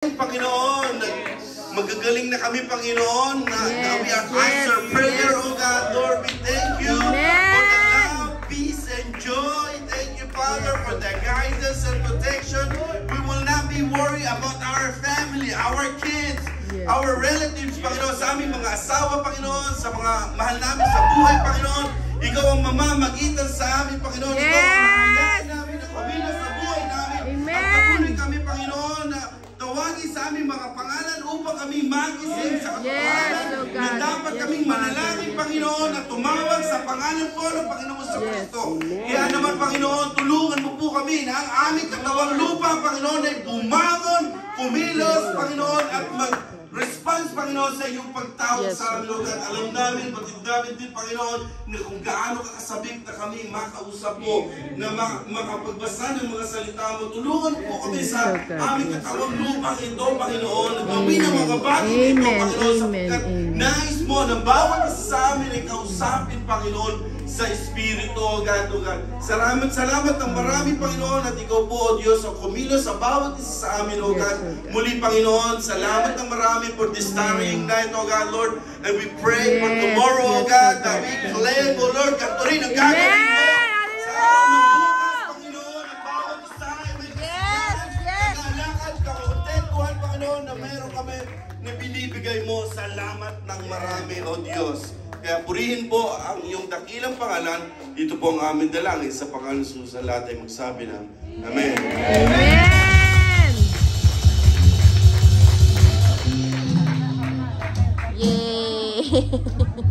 Panginoon, magagaling na kami, Panginoon, na we are answer prayer, oh God, Lord, we thank you for the love, peace, and joy. Thank you, Father, for the guidance and protection. We will not be worried about our family, our kids, our relatives, Panginoon, sa aming mga asawa, Panginoon, sa mga mahal namin sa buhay, Panginoon. Ikaw ang mamamagitan sa amin, Panginoon. Ikaw ang mahayaan namin na kumilos sa buhay namin. At patuloy kami, Panginoon, na tawagin sa aming mga pangalan upang kami magising sa katotohanan na dapat kaming manalangin, Panginoon, at tumawag sa pangalan po ng Panginoon sa Kristo. Kaya naman, Panginoon, tulungan mo po kami na ang aming katawang lupa, Panginoon, ay bumangon, kumilos, Panginoon, at mag-response, Panginoon, sa iyong pagtawag sa amin, Lord. At alam namin, batid namin din, Panginoon, na kung gaano kakasabik na kami makausap mo, na makapagbasa ng mga salita mo. Tulungan po kami sa aming katawang lupa ito, Panginoon, at gawin ang mga bagay ito, Panginoon, sapagkat nais mo na bawat isa sa amin ay kausapin, Panginoon, sa Espiritu, O God, O God. Salamat ng marami, Panginoon, at ikaw po, O Diyos, ang kumilos sa bawat isa sa amin, O God. Muli, Panginoon, salamat ng marami for this starrying night, O God, Lord. And we pray for tomorrow, O God, that we claim, O Lord, ganito rin ang gagawin mo sa araw ng bukas, Panginoon, at bawat isa ay may kagalakad, kakontentuhan, Panginoon, na meron kami na binibigay mo. Salamat ng marami, O Diyos. Kaya purihin po ang iyong dakilang pangalan. Dito po ang aming dalangin sa pangalan ng Jesus. Lahat ay magsabi ng Amen. Amen! Yay!